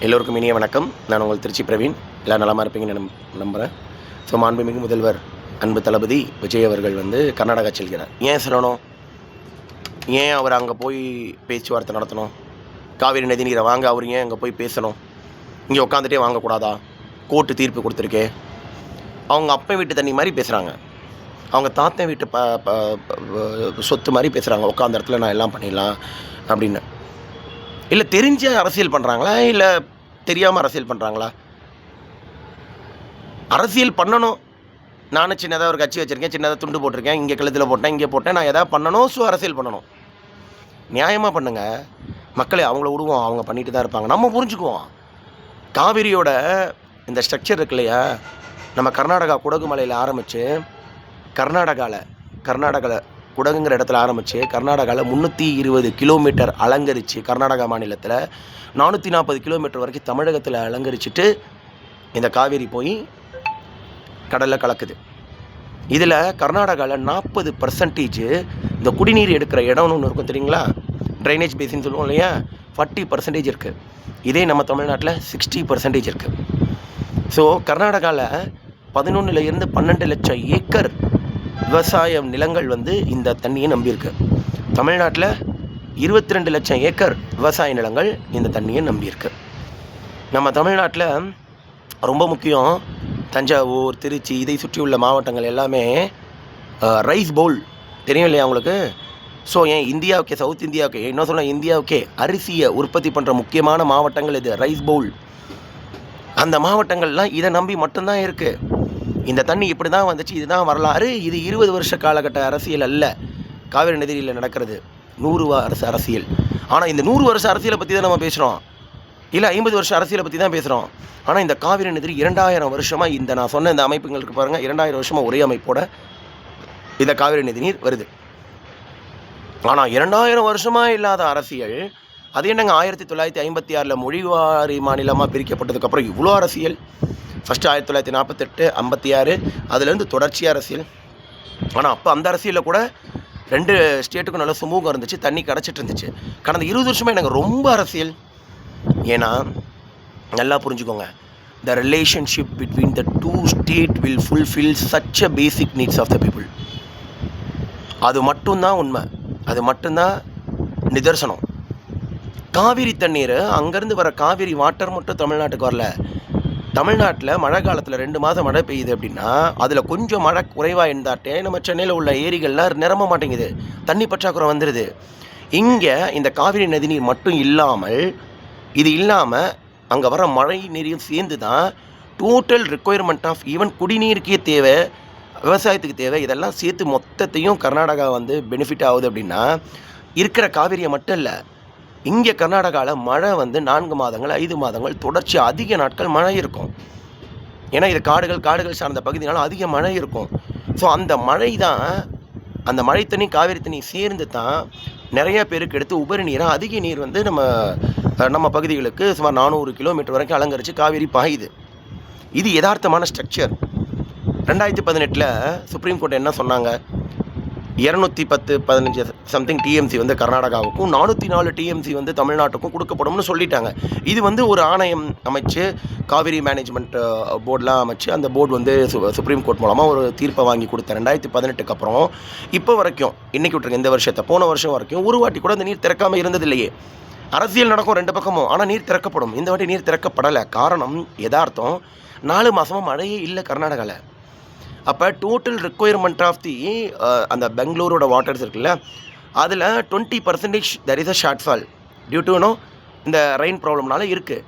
எல்லோருக்கும் இனிய வணக்கம். நான் உங்கள் திருச்சி பிரவீன். எல்லோரும் நலமாக இருப்பீங்கன்னு நம்புகிறேன். ஸோ மாண்புமிகு முதல்வர் அன்பு தளபதி விஜய் அவர்கள் கர்நாடகா செல்கிறார். ஏன் சொல்லணும்? ஏன் அவர் அங்கே போய் பேச்சுவார்த்தை நடத்தணும்? காவிரி நதிநீரை வாங்க அவர் ஏன் அங்கே போய் பேசணும்? இங்கே உட்காந்துட்டே வாங்கக்கூடாதா? கோர்ட்டு தீர்ப்பு கொடுத்துருக்கே. அவங்க அப்பன் வீட்டு தண்ணி மாதிரி பேசுகிறாங்க. அவங்க தாத்தன் வீட்டு சொத்து மாதிரி பேசுகிறாங்க. உட்காந்த இடத்துல நான் எல்லாம் பண்ணிடலாம் அப்படின்னு. இல்லை தெரிஞ்ச அரசியல் பண்ணுறாங்களா, இல்லை தெரியாமல் அரசியல் பண்ணுறாங்களா? அரசியல் பண்ணணும். நானும் சின்னதாக ஒரு கட்சி வச்சுருக்கேன், சின்னதாக துண்டு போட்டிருக்கேன், இங்கே கழுத்தில் போட்டேன், இங்கே போட்டேன், நான் எதாவது பண்ணணும். ஸோ அரசியல் பண்ணணும். நியாயமாக பண்ணுங்கள். மக்களை அவங்கள விடுவோம், அவங்க பண்ணிட்டு தான் இருப்பாங்க. நம்ம புரிஞ்சுக்குவோம். காவிரியோட இந்த ஸ்ட்ரக்சர் இருக்கு இல்லையா, நம்ம கர்நாடகா குடகு மலையில் ஆரம்பித்து கர்நாடகாவில் குடகுங்கிற இடத்துல ஆரம்பித்து கர்நாடகாவில் 320 கிலோமீட்டர் அலங்கரித்து, கர்நாடகா மாநிலத்தில் 440 கிலோமீட்டர் வரைக்கும் தமிழகத்தில் அலங்கரிச்சுட்டு இந்த காவேரி போய் கடலில் கலக்குது. இதில் கர்நாடகாவில் 40% இந்த குடிநீர் எடுக்கிற இடம்னு ஒன்று இருக்கும் தெரியுங்களா, ட்ரைனேஜ் பேசின்னு சொல்லுவோம் இல்லையா, 40% இருக்குது. இதே நம்ம தமிழ்நாட்டில் 60% இருக்குது. ஸோ கர்நாடகாவில் 11 to 12 லட்சம் ஏக்கர் விவசாய நிலங்கள் இந்த தண்ணியை நம்பியிருக்கு. தமிழ்நாட்டில் 22 லட்சம் ஏக்கர் விவசாய நிலங்கள் இந்த தண்ணியை நம்பியிருக்கு. நம்ம தமிழ்நாட்டில் ரொம்ப முக்கியம் தஞ்சாவூர், திருச்சி, இதை சுற்றியுள்ள மாவட்டங்கள் எல்லாமே ரைஸ் பவுல் தெரியும் இல்லையா உங்களுக்கு? ஸோ ஏன் இந்தியாவுக்கே, சவுத் இந்தியாவுக்கே, என்ன சொல்ல, இந்தியாவுக்கே அரிசியை உற்பத்தி பண்ணுற முக்கியமான மாவட்டங்கள் இது, ரைஸ் பவுல். அந்த மாவட்டங்கள்லாம் இதை நம்பி மட்டும்தான் இருக்குது. இந்த தண்ணி இப்படி தான் வந்துச்சு, இதுதான் வரலாறு. இது 20 வருஷ காலகட்ட அரசியல் அல்ல. காவிரி நதியில் நடக்கிறது 100 வருஷ அரசியல். ஆனால் இந்த 100 வருஷ அரசியலை பற்றி தான் நம்ம பேசுகிறோம், இல்லை 50 வருஷ அரசியலை பற்றி தான் பேசுகிறோம். ஆனால் இந்த காவிரி நதி 2000 வருஷமாக இந்த நான் சொன்ன இந்த அமைப்புங்களுக்கு பாருங்கள், 2000 வருஷமாக ஒரே அமைப்போட இந்த காவிரி நதி நீர் வருது. ஆனால் 2000 வருஷமாக இல்லாத அரசியல் அது என்னங்க 1956 மொழிவாரி மாநிலமாக பிரிக்கப்பட்டதுக்கப்புறம் இவ்வளோ அரசியல். ஃபஸ்ட்டு 1948, 56 அதுலேருந்து தொடர்ச்சி அரசியல். ஆனால் அப்போ அந்த அரசியலில் கூட 2 ஸ்டேட்டுக்கும் நல்ல சுமூகம் இருந்துச்சு, தண்ணி கிடச்சிட்டு இருந்துச்சு. கடந்த 20 வருஷமாக எனக்கு ரொம்ப அரசியல். ஏன்னா நல்லா புரிஞ்சுக்கோங்க, the relationship between the 2 state will fulfil such a basic needs of the people. அது மட்டும்தான் உண்மை, அது மட்டும்தான் நிதர்சனம். காவிரி தண்ணீர், அங்கேருந்து வர காவிரி வாட்டர் மட்டும் தமிழ்நாட்டுக்கு வரல. தமிழ்நாட்டில் மழை காலத்தில் 2 மாதம் மழை பெய்யுது அப்படின்னா அதில் கொஞ்சம் மழை குறைவாக இருந்தாட்டே நம்ம சென்னையில் உள்ள ஏரிகள்லாம் நிரம்ப மாட்டேங்குது, தண்ணி பற்றாக்குறை வந்துடுது. இங்கே இந்த காவிரி நதி நீர் மட்டும் இல்லாமல், இது இல்லாமல் அங்கே வர மழை நீரையும் சேர்ந்து தான் டோட்டல் ரிக்குயர்மெண்ட் ஆஃப் ஈவன் குடிநீருக்கே தேவை, விவசாயத்துக்கு தேவை, இதெல்லாம் சேர்த்து மொத்தத்தையும் கர்நாடகா பெனிஃபிட் ஆகுது. அப்படின்னா இருக்கிற காவிரியை மட்டும் இல்லை, இங்கே கர்நாடகாவில் மழை 4 மாதங்கள் 5 மாதங்கள் தொடர்ச்சி அதிக நாட்கள் மழை இருக்கும். ஏன்னா இது காடுகள் சார்ந்த பகுதினால அதிக மழை இருக்கும். ஸோ அந்த மழை தான், அந்த மழை தண்ணி காவிரி தண்ணி சேர்ந்து தான் நிறைய பேருக்கு எடுத்து உபரி நீராக அதிக நீர் நம்ம பகுதிகளுக்கு சுமார் 400 கிலோமீட்டர் வரைக்கும் அலங்கரித்து காவிரி பாயுது. இது யதார்த்தமான ஸ்ட்ரக்சர். 2018 சுப்ரீம் கோர்ட் என்ன சொன்னாங்க, 210-15 சம்திங் டிஎம்சி கர்நாடகாவுக்கும் 404 டிஎம்சி தமிழ்நாட்டுக்கும் கொடுக்கப்படும்னு சொல்லிட்டாங்க. இது ஒரு ஆணையம் அமைச்சு, காவிரி மேனேஜ்மெண்ட் போர்டெலாம் அமைச்சு, அந்த போர்டு சுப்ரீம் கோர்ட் மூலமாக ஒரு தீர்ப்பை வாங்கி கொடுத்த 2018க்கு அப்புறம் இப்போ வரைக்கும், இன்றைக்கி விட்டுருங்க இந்த வருஷத்தை, போன வருஷம் வரைக்கும் ஒரு வாட்டி கூட அந்த நீர் திறக்காமல் இருந்ததில்லையே. அரசியல் நடக்கும் 2 பக்கமும், ஆனால் நீர் திறக்கப்படும். இந்த வாட்டி நீர் திறக்கப்படலை. காரணம் யதார்த்தம், 4 மாதமாக மழையே இல்லை கர்நாடகாவில். அப்போ டோட்டல் ரிக்குயர்மெண்ட் ஆஃப் தி அந்த பெங்களூரோட வாட்டர்ஸ் இருக்குல்ல, அதில் 20% there is a shortfall due to இந்த ரெயின் ப்ராப்ளம்னால இருக்குது.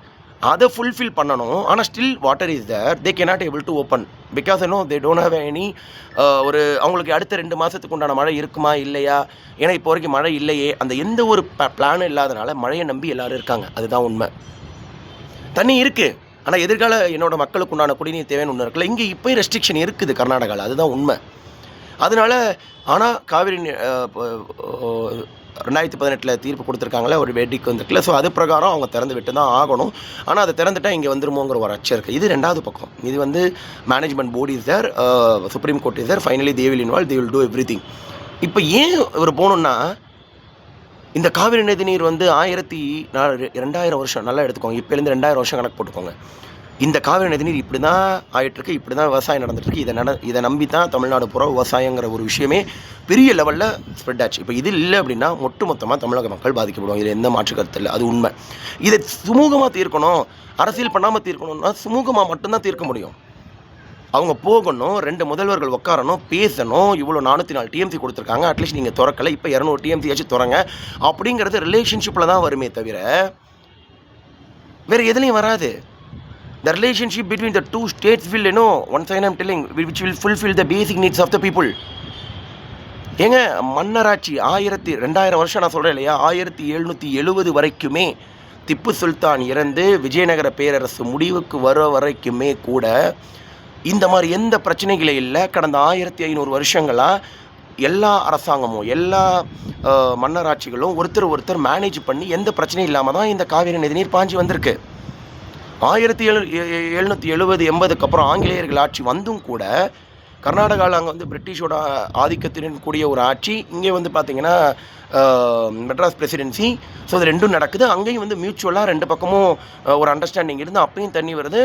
அதை ஃபுல்ஃபில் பண்ணணும். ஆனால் still water is there, they cannot able to open because they don't have any அவங்களுக்கு அடுத்த 2 மாதத்துக்கு உண்டான மழை இருக்குமா இல்லையா, ஏன்னா இப்போ வரைக்கும் மழை இல்லையே, அந்த எந்த ஒரு பிளானும் இல்லாதனால மழையை நம்பி எல்லோரும் இருக்காங்க. அதுதான் உண்மை. தண்ணி இருக்குது, ஆனால் எதிர்கால என்னோடய மக்களுக்கு உண்டான குடிநீர் தேவைன்னு ஒன்று இருக்குல்ல, இங்கே இப்போயும் ரெஸ்ட்ரிக்ஷன் இருக்குது கர்நாடகாவில், அதுதான் உண்மை. அதனால் ஆனால் காவிரி 2018 தீர்ப்பு கொடுத்துருக்காங்களே, ஒரு வேடிக்கை வந்துருக்குல்ல, ஸோ அது பிரகாரம் அவங்க திறந்து விட்டு தான் ஆகணும். ஆனால் அதை திறந்துட்டால் இங்கே வந்துருமோங்கிற ஒரு அச்சம் இருக்குது. இது 2வது பக்கம். இது management board is there, Supreme Court is there, finally they will involve, they will do everything. இப்போ ஏன் இவர் போகணுன்னா, இந்த காவிரி நதிநீர் வந்து 2000 வருஷம் நல்லா எடுத்துக்கோங்க. இப்போலேருந்து 2000 வருஷம் கணக்கு போட்டுக்கோங்க. இந்த காவிரி நதிநீர் இப்படி தான் ஆகிட்டுருக்கு, இப்படி தான் விவசாயம் நடந்துகிட்ருக்கு. இதை நம்பி தான் தமிழ்நாடு பூரா விவசாயங்கிற ஒரு விஷயமே பெரிய லெவலில் ஸ்ப்ரெட் ஆச்சு. இப்போ இது இல்லை அப்படின்னா மொத்தமாக தமிழக மக்கள் பாதிக்கப்படும். இதில் எந்த மாற்று கருத்து இல்லை, அது உண்மை. இதை சுமூகமாக தீர்க்கணும், அரசியல் பண்ணாமல் தீர்க்கணும்னா சுமூகமாக மட்டும்தான் தீர்க்க முடியும். அவங்க போகணும், 2 முதல்வர்கள் உட்காரணும், பேசணும். இவ்வளோ 404 டிஎம்சி கொடுத்துருக்காங்க, அட்லீஸ்ட் நீங்கள் திறக்கலை, இப்போ 200 டிஎம்சியாச்சும் திறங்க அப்படிங்கிறது ரிலேஷன்ஷிப்பில் தான் வருமே தவிர வேறு எதுலேயும் வராது. The relationship between the two states will, once I am telling, which will fulfill the basic needs of the people. ஏங்க மன்னராட்சி 2000 வருஷம் நான் சொல்கிறேன் இல்லையா, 1770 வரைக்குமே திப்பு சுல்தான் இறந்து விஜயநகர பேரரசு முடிவுக்கு வர வரைக்குமே கூட இந்த மாதிரி எந்த பிரச்சனைகளே இல்லை. கடந்த 1500 வருஷங்களாக எல்லா அரசாங்கமும் எல்லா மன்னராட்சிகளும் ஒருத்தர் மேனேஜ் பண்ணி எந்த பிரச்சனையும் இல்லாமல் தான் இந்த காவிரி நதிநீர் பாஞ்சு வந்திருக்கு. 1770-80க்கு அப்புறம் ஆங்கிலேயர்கள் ஆட்சி வந்தும் கூட கர்நாடகாவில் அங்கே வந்து பிரிட்டிஷோட ஆதிக்கத்துடன் கூடிய ஒரு ஆட்சி, இங்கே வந்து பார்த்திங்கன்னா மெட்ராஸ் பிரசிடென்சி. ஸோ இது ரெண்டும் நடக்குது. அங்கேயும் வந்து மியூச்சுவலாக 2 பக்கமும் ஒரு அண்டர்ஸ்டாண்டிங் இருந்து அப்பயும் தண்ணி வருது.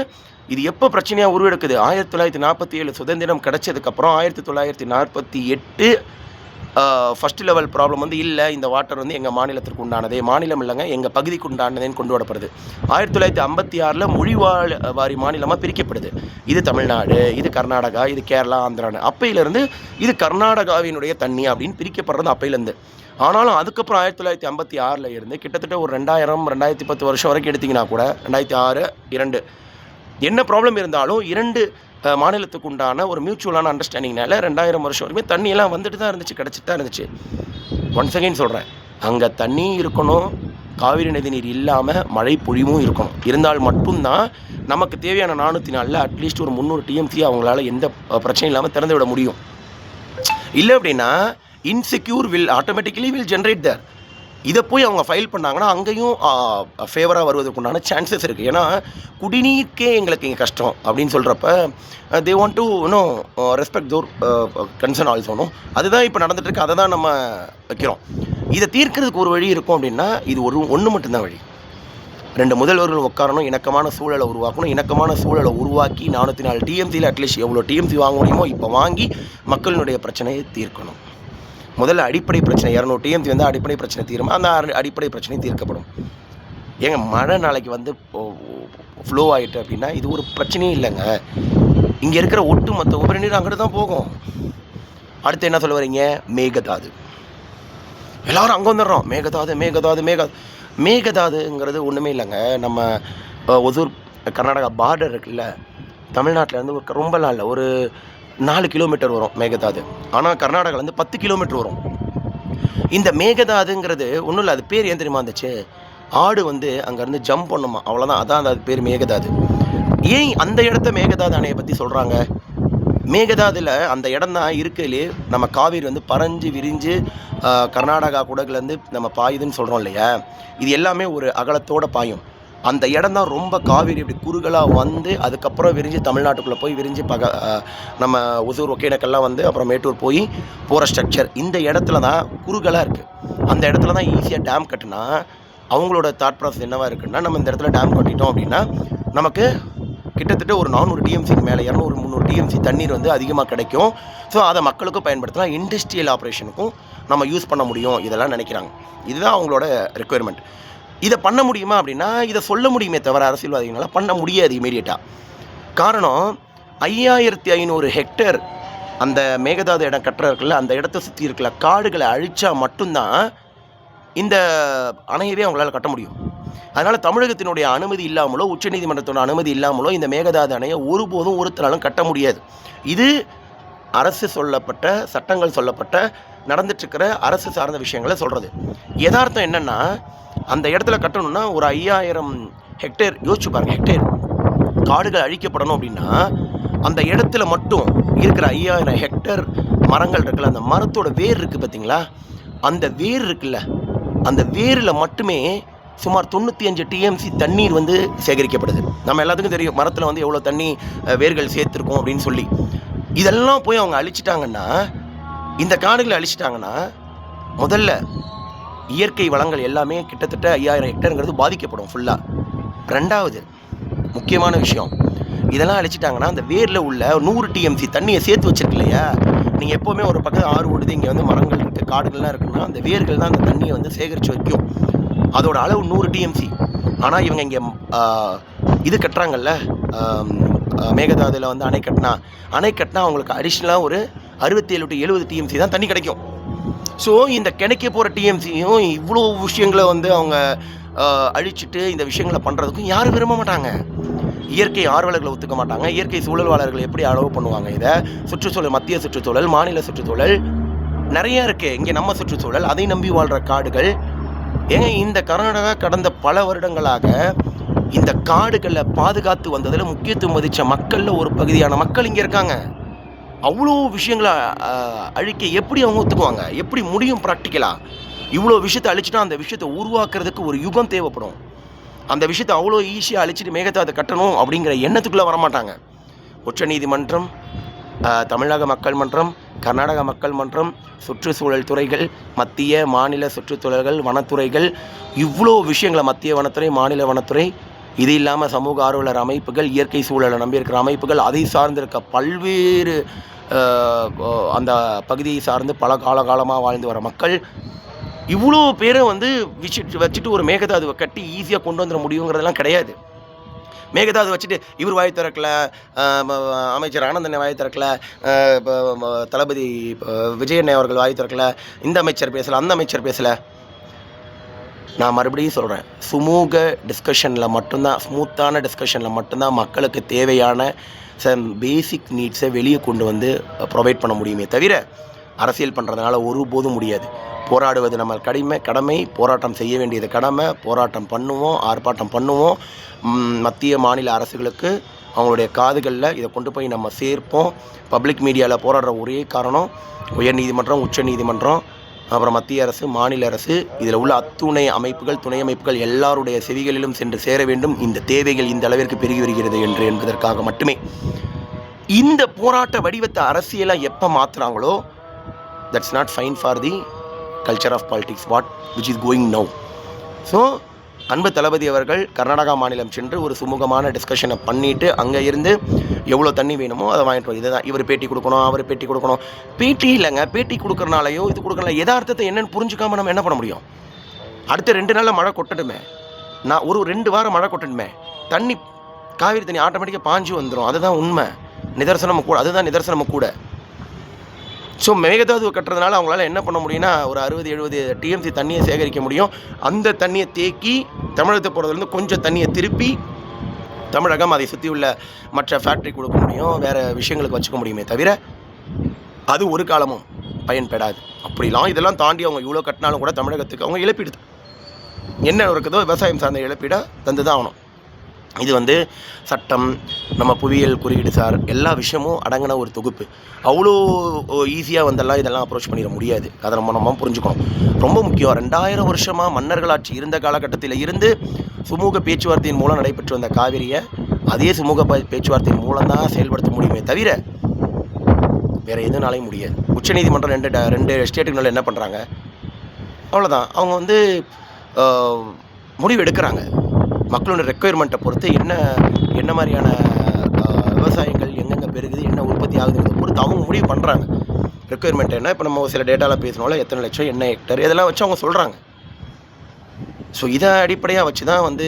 இது எப்போ பிரச்சனையாக உருவெடுக்குது, 1947 சுதந்திரம் கிடச்சதுக்கப்புறம் 1948 ஃபஸ்ட் லெவல் ப்ராப்ளம் வந்து இல்லை, இந்த வாட்டர் வந்து எங்கள் மாநிலத்திற்கு உண்டானதே, மாநிலம் இல்லைங்க எங்கள் பகுதிக்கு உண்டானதேன்னு கொண்டு வரப்படுது. 1956 மொழி வாரி மாநிலமாக பிரிக்கப்படுது. இது தமிழ்நாடு, இது கர்நாடகா, இது கேரளா, ஆந்திரான்னு. அப்பையிலேருந்து இது கர்நாடகாவினுடைய தண்ணி அப்படின்னு பிரிக்கப்படுறது அப்பையிலேருந்து. ஆனாலும் அதுக்கப்புறம் 1956 இருந்து கிட்டத்தட்ட ஒரு 2000-2010 வருஷம் வரைக்கும் எடுத்திங்கன்னா கூட 2006-2 என்ன ப்ராப்ளம் இருந்தாலும் 2 மாநிலத்துக்கு உண்டான ஒரு மியூச்சுவலான அண்டர்ஸ்டாண்டிங்னால 2000 வருஷம் வரைக்கும் தண்ணியெல்லாம் வந்துட்டு தான் இருந்துச்சு, கிடச்சிட்டு தான் இருந்துச்சு. ஒன்ஸ் அகைன் சொல்கிறேன், அங்கே தண்ணி இருக்கணும், காவிரி நதி நீர் இல்லாமல் மழை பொழிவும் இருக்கணும். இருந்தால் மட்டும்தான் நமக்கு தேவையான 404 அட்லீஸ்ட் ஒரு 300 டிஎம்சி அவங்களால எந்த பிரச்சனையும் இல்லாமல் திறந்து விட முடியும். இல்லை அப்படின்னா இன்செக்யூர் ஆட்டோமேட்டிக்கலி வில் ஜென்ரேட் தேர். இதை போய் அவங்க ஃபைல் பண்ணாங்கன்னா அங்கேயும் ஃபேவராக வருவதற்குண்டான சான்சஸ் இருக்குது. ஏன்னா குடிநீருக்கே எங்களுக்கு இங்கே கஷ்டம் அப்படின்னு சொல்கிறப்ப they want to respect their concern also. அதுதான் இப்போ நடந்துகிட்ருக்கு, அதை தான் நம்ம வைக்கிறோம். இதை தீர்க்கிறதுக்கு ஒரு வழி இருக்கும் அப்படின்னா இது ஒன்று மட்டும்தான் வழி. 2 முதல்வர்கள் உட்காரணும், இணக்கமான சூழலை உருவாக்கணும். இணக்கமான சூழலை உருவாக்கி 404 டிஎம்சியில் அட்லீஸ்ட் எவ்வளோ டிஎம்சி வாங்க முடியுமோ இப்போ வாங்கி மக்களினுடைய பிரச்சனையை தீர்க்கணும். முதல்ல அடிப்படை பிரச்சனை 200 டிஎம்சி வந்து அடிப்படை பிரச்சனை தீருமா, அந்த அடிப்படை பிரச்சனை தீர்க்கப்படும். ஏங்க மழை நாளைக்கு வந்து ஃப்ளோ ஆகிட்டு அப்படின்னா இது ஒரு பிரச்சனையும் இல்லைங்க. இங்கே இருக்கிற ஒட்டுமொத்த உபரி நீர் அங்கிட்டு தான் போகும். அடுத்து என்ன சொல்ல வரீங்க, மேகதாது. எல்லோரும் அங்கே வந்துடுறோம், மேகதாதுங்கிறது ஒன்றுமே இல்லைங்க. நம்ம ஒசூர் கர்நாடகா பார்டர் இருக்குல்ல, தமிழ்நாட்டிலேருந்து ரொம்ப நாளில் ஒரு 4 கிலோமீட்டர் வரும் மேகதாது. ஆனால் கர்நாடகாவிலேருந்து 10 கிலோமீட்டர் வரும். இந்த மேகதாதுங்கிறது ஒன்றும் இல்லை, அது பேர் ஏன் தெரியுமா இருந்துச்சு, ஆடு வந்து அங்கேருந்து ஜம்ப் பண்ணுமா, அவ்வளோதான், அதான் அது பேர் மேகதாது. ஏன் அந்த இடத்த மேகதாது அணையை பற்றி சொல்கிறாங்க? மேகதாதில் அந்த இடம் தான் இருக்கிறதுலே நம்ம காவிரி வந்து பறஞ்சு விரிஞ்சு கர்நாடகா குடகுலேருந்து நம்ம பாயுதுன்னு சொல்கிறோம் இல்லையா, இது எல்லாமே ஒரு அகலத்தோடு பாயும். அந்த இடம் தான் ரொம்ப காவிரி இப்படி குறுகலாக வந்து அதுக்கப்புறம் விரிஞ்சு தமிழ்நாட்டுக்குள்ளே போய் விரிஞ்சு நம்ம ஒசூர் ஒகேனக்கல்லாம் வந்து அப்புறம் மேட்டூர் போய் போகிற ஸ்ட்ரக்சர் இந்த இடத்துல தான் குறுகலாக இருக்குது. அந்த இடத்துல தான் ஈஸியாக டேம் கட்டினா அவங்களோட தாட் ப்ராசஸ் என்னவாக இருக்குன்னா, நம்ம இந்த இடத்துல டேம் கட்டிட்டோம் அப்படின்னா நமக்கு கிட்டத்தட்ட ஒரு 400 டிஎம்சிக்கு மேலே 200-300 டிஎம்சி தண்ணீர் வந்து அதிகமாக கிடைக்கும். ஸோ அதை மக்களுக்கும் பயன்படுத்தலாம், இண்டஸ்ட்ரியல் ஆப்ரேஷனுக்கும் நம்ம யூஸ் பண்ண முடியும், இதெல்லாம் நினைக்கிறாங்க. இதுதான் அவங்களோட ரெக்குயர்மெண்ட். இதை பண்ண முடியுமா அப்படின்னா இதை சொல்ல முடியுமே தவிர அரசியல்வாதிகளால் பண்ண முடியாது இமீடியட்டாக. காரணம் 5500 ஹெக்டேர் அந்த மேகதாது இடம் கட்டுறதுக்குள்ள அந்த இடத்த சுற்றி இருக்கிற காடுகளை அழித்தா மட்டும்தான் இந்த அணையவே அவங்களால கட்ட முடியும். அதனால் தமிழகத்தினுடைய அனுமதி இல்லாமலோ உச்சநீதிமன்றத்தோட அனுமதி இல்லாமலோ இந்த மேகதாது அணையை ஒருபோதும் ஒருத்தராலும் கட்ட முடியாது. இது அரசு சொல்லப்பட்ட சட்டங்கள் சொல்லப்பட்ட நடந்துட்டுருக்கிற அரசு சார்ந்த விஷயங்களை சொல்கிறது. யதார்த்தம் என்னென்னா அந்த இடத்துல கட்டணும்னா ஒரு 5000 ஹெக்டேர் யோசிச்சு பாருங்கள், ஹெக்டேர் காடுகள் அழிக்கப்படணும் அப்படின்னா அந்த இடத்துல மட்டும் இருக்கிற 5000 ஹெக்டேர் மரங்கள் இருக்குல்ல, அந்த மரத்தோட வேர் இருக்குது பார்த்தீங்களா, அந்த வேர் இருக்குல்ல, அந்த வேரில் மட்டுமே சுமார் 95 டிஎம்சி தண்ணீர் வந்து சேகரிக்கப்படுது. நம்ம எல்லாத்துக்கும் தெரியும் மரத்தில் வந்து எவ்வளோ தண்ணி வேர்கள் சேர்த்துருக்கோம் அப்படின்னு சொல்லி. இதெல்லாம் போய் அவங்க அழிச்சிட்டாங்கன்னா, இந்த காடுகளை அழிச்சிட்டாங்கன்னா முதல்ல இயற்கை வளங்கள் எல்லாமே கிட்டத்தட்ட 5000 ஹெக்டருங்கிறது பாதிக்கப்படும் ஃபுல்லாக. ரெண்டாவது முக்கியமான விஷயம், இதெல்லாம் அழிச்சிட்டாங்கன்னா அந்த வேரில் உள்ள 100 டிஎம்சி தண்ணியை சேர்த்து வச்சிருக்கு இல்லையா. நீங்கள் எப்போவுமே ஒரு பக்கம் ஆறு ஓடுது, இங்கே வந்து மரங்கள் இருக்குது, காடுகள்லாம் இருக்குன்னா அந்த வேர்கள் தான் அந்த தண்ணியை வந்து சேகரித்து வைக்கும். அதோட அளவு 100 டிஎம்சி. ஆனால் இவங்க இங்கே இது கட்டுறாங்கல்ல, மேகதாதுல வந்து அணை கட்டினா அவங்களுக்கு அடிஷ்னலாக ஒரு 67 to 70 டிஎம்சி தான் தண்ணி கிடைக்கும். ஸோ இந்த கிடைக்க போகிற டிஎம்சியும் இவ்வளோ விஷயங்களை வந்து அவங்க அழிச்சிட்டு இந்த விஷயங்களை பண்ணுறதுக்கும் யாரும் விரும்ப மாட்டாங்க. இயற்கை ஆர்வலர்களை ஒத்துக்க மாட்டாங்க. இயற்கை சூழல்வாளர்கள் எப்படி அளவு பண்ணுவாங்க இதை? சுற்றுச்சூழல், மத்திய சுற்றுச்சூழல், மாநில சுற்றுச்சூழல் நிறையா இருக்குது. இங்கே நம்ம சுற்றுச்சூழல், அதை நம்பி வாழ்கிற காடுகள். ஏங்க இந்த கர்நாடகா கடந்த பல வருடங்களாக இந்த காடுகளை பாதுகாத்து வந்ததில் முக்கியத்துவம் மதித்த மக்களில் ஒரு பகுதியான மக்கள் இங்கே இருக்காங்க. அவ்வளோ விஷயங்களை அழிக்க எப்படி அவங்க ஒத்துக்குவாங்க? எப்படி முடியும் ப்ராக்டிக்கலாக? இவ்வளோ விஷயத்தை அழிச்சிட்டா அந்த விஷயத்தை உருவாக்குறதுக்கு ஒரு யுகம் தேவைப்படும். அந்த விஷயத்தை அவ்வளோ ஈஸியாக அழிச்சிட்டு மேகதாது கட்டணும் அப்படிங்கிற எண்ணத்துக்குள்ளே வரமாட்டாங்க. உச்சநீதிமன்றம், தமிழக மக்கள் மன்றம், கர்நாடக மக்கள் மன்றம், சுற்றுச்சூழல் துறைகள், மத்திய மாநில சுற்றுச்சூழல்கள், வனத்துறைகள், இவ்வளோ விஷயங்களை, மத்திய வனத்துறை, மாநில வனத்துறை, இது இல்லாமல் சமூக ஆர்வலர் அமைப்புகள், இயற்கை சூழலை நம்பியிருக்கிற அமைப்புகள், அதை சார்ந்திருக்க பல்வேறு அந்த பகுதியை சார்ந்து பல காலமாக வாழ்ந்து வர மக்கள், இவ்வளோ பேரை வந்து வச்சுட்டு ஒரு மேகதாதுவை கட்டி ஈஸியாக கொண்டு வந்துட முடியுங்கிறதெல்லாம் கிடையாது. மேகதாது வச்சுட்டு இவர் வாய் திறக்கலை, அமைச்சர் ஆனந்தனை வாய் திறக்கலை, தளபதி விஜயண்ணே அவர்கள் வாய் திறக்கலை, இந்த அமைச்சர் பேசலை, அந்த அமைச்சர் பேசலை. நான் மறுபடியும் சொல்கிறேன், சுமூக டிஸ்கஷனில் மட்டும்தான், ஸ்மூத்தான டிஸ்கஷனில் மட்டும்தான் மக்களுக்கு தேவையான சம் பேசிக் நீட்ஸை வெளியே கொண்டு வந்து ப்ரொவைட் பண்ண முடியுமே தவிர அரசியல் பண்ணுறதுனால ஒருபோதும் முடியாது. போராடுவது நம்ம கடமை, போராட்டம் செய்ய வேண்டியது கடமை, போராட்டம் பண்ணுவோம், ஆர்ப்பாட்டம் பண்ணுவோம். மத்திய மாநில அரசுகளுக்கு அவங்களுடைய காதுகளில் இதை கொண்டு போய் நம்ம சேர்ப்போம். பப்ளிக் மீடியாவில் போராடுற ஒரே காரணம் உயர்நீதிமன்றம், உச்சநீதிமன்றம், அப்புறம் மத்திய அரசு, மாநில அரசு, இதில் உள்ள அத்துணை அமைப்புகள், துணை அமைப்புகள் எல்லாருடைய செவிகளிலும் சென்று சேர வேண்டும். இந்த தேவைகள் இந்த அளவிற்கு பெருகி வருகிறது என்பதற்காக மட்டுமே. இந்த போராட்ட வடிவத்தை அரசியலாக எப்போ மாற்றுறாங்களோ, that's not fine for the culture of politics which is going now. So அன்பு தளபதி அவர்கள் கர்நாடகா மாநிலம் சென்று ஒரு சுமூகமான டிஸ்கஷனை பண்ணிவிட்டு அங்கே இருந்து எவ்வளோ தண்ணி வேணுமோ அதை வாங்கிட்டு வந்து, இதுதான் இவர் பேட்டி கொடுக்கணும், அவர் பேட்டி கொடுக்கணும். பேட்டி இல்லைங்க, பேட்டி கொடுக்குறனாலையோ இது கொடுக்கறனால யதார்த்தத்தை என்னென்னு புரிஞ்சுக்காமல் நம்ம என்ன பண்ண முடியும்? அடுத்த 2 நாளில் மழை கொட்டட்டுமே, நான் ஒரு 2 வாரம் மழை கொட்டணுமே, தண்ணி காவிரி தண்ணி ஆட்டோமேட்டிக்காக பாஞ்சு வந்துடும். அதுதான் உண்மை, நிதர்சனம் கூட, அதுதான் நிதர்சனம் கூட. ஸோ மேகதாது கட்டுறதுனால அவங்களால என்ன பண்ண முடியும்னா ஒரு 60-70 டிஎம்சி தண்ணியை சேகரிக்க முடியும். அந்த தண்ணியை தேக்கி தமிழகத்தை போகிறதுலேருந்து கொஞ்சம் தண்ணியை திருப்பி தமிழகம் அதை சுற்றி உள்ள மற்ற ஃபேக்ட்ரி கொடுக்க முடியும், வேறு விஷயங்களுக்கு வச்சுக்க முடியுமே தவிர அது ஒரு காலமும் பயன்படாது. அப்படிலாம் இதெல்லாம் தாண்டி அவங்க இவ்வளோ கட்டினாலும் கூட தமிழகத்துக்கு அவங்க இழப்பீடு என்ன இருக்குதோ விவசாயம் சார்ந்த இழப்பீடாக தந்து தான் ஆகணும். இது வந்து சட்டம், நம்ம புவியியல் குறியீடு சார் எல்லா விஷயமும் அடங்கின ஒரு தொகுப்பு. அவ்வளோ ஈஸியாக வந்தெல்லாம் இதெல்லாம் அப்ரோச் பண்ணிட முடியாது. அதை நம்ம புரிஞ்சுக்கணும். ரொம்ப முக்கியம், 2000 வருஷமாக மன்னர்களாட்சி இருந்த காலகட்டத்தில் இருந்து சுமூக பேச்சுவார்த்தையின் மூலம் நடைபெற்று வந்த காவிரியை அதே சுமூக பேச்சுவார்த்தையின் மூலம் தான் செயல்படுத்த முடியுமே தவிர வேறு எதுனாலையும் முடியாது. உச்சநீதிமன்றம் 2 ஸ்டேட்டுக்கு மேலே என்ன பண்ணுறாங்க, அவ்வளோதான். அவங்க வந்து முடிவு எடுக்கிறாங்க. மக்களோட ரெக்குயர்மெண்ட்டை பொறுத்து என்ன மாதிரியான விவசாயங்கள் எங்கெங்கே பெருகுது, என்ன உற்பத்தி ஆகுதுங்கிறத பொறுத்து அவங்க முடிவு பண்ணுறாங்க. ரெக்குயர்மெண்ட் என்ன, இப்போ நம்ம சில டேட்டாவில் பேசினாலும் எத்தனை லட்சம், என்ன ஹெக்டர், இதெல்லாம் வச்சு அவங்க சொல்கிறாங்க. ஸோ இதை அடிப்படையாக வச்சு தான் வந்து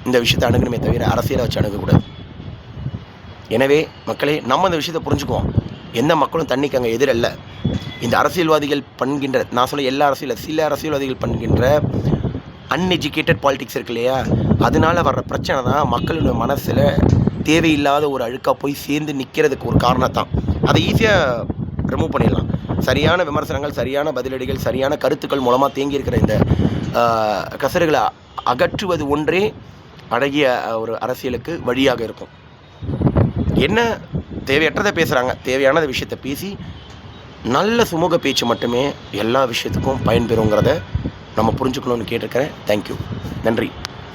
இந்த விஷயத்தை அணுகணுமே தவிர அரசியலை வச்சு அணுகக்கூடாது. எனவே மக்களே, நம்ம இந்த விஷயத்தை புரிஞ்சுக்குவோம். எந்த மக்களும் தண்ணிக்கு அங்கே எதிரல்ல. இந்த அரசியல்வாதிகள் பண்ணுகின்ற, நான் சொல்ல எல்லா சில அரசியல்வாதிகள் பண்ணுகின்ற அன்எஜுகேட்டட் பாலிடிக்ஸ் இருக்கு இல்லையா, அதனால் வர்ற பிரச்சனை தான் மக்களுடைய மனசில் தேவையில்லாத ஒரு அழுக்காக போய் சேர்ந்து நிற்கிறதுக்கு ஒரு காரணத்தான். அதை ஈஸியாக ரிமூவ் பண்ணிடலாம். சரியான விமர்சனங்கள், சரியான பதிலடிகள், சரியான கருத்துக்கள் மூலமாக தேங்கியிருக்கிற இந்த கசறுகளை அகற்றுவது ஒன்றே அழகிய ஒரு அரசியலுக்கு வழியாக இருக்கும். என்ன தேவையற்றதை பேசுகிறாங்க, தேவையான விஷயத்தை பேசி நல்ல சுமூக பேச்சு மட்டுமே எல்லா விஷயத்துக்கும் பயன்பெறுங்கிறத நம்ம புரிஞ்சுக்கணும்னு கேட்டிருக்கிறேன். தேங்க்யூ, நன்றி.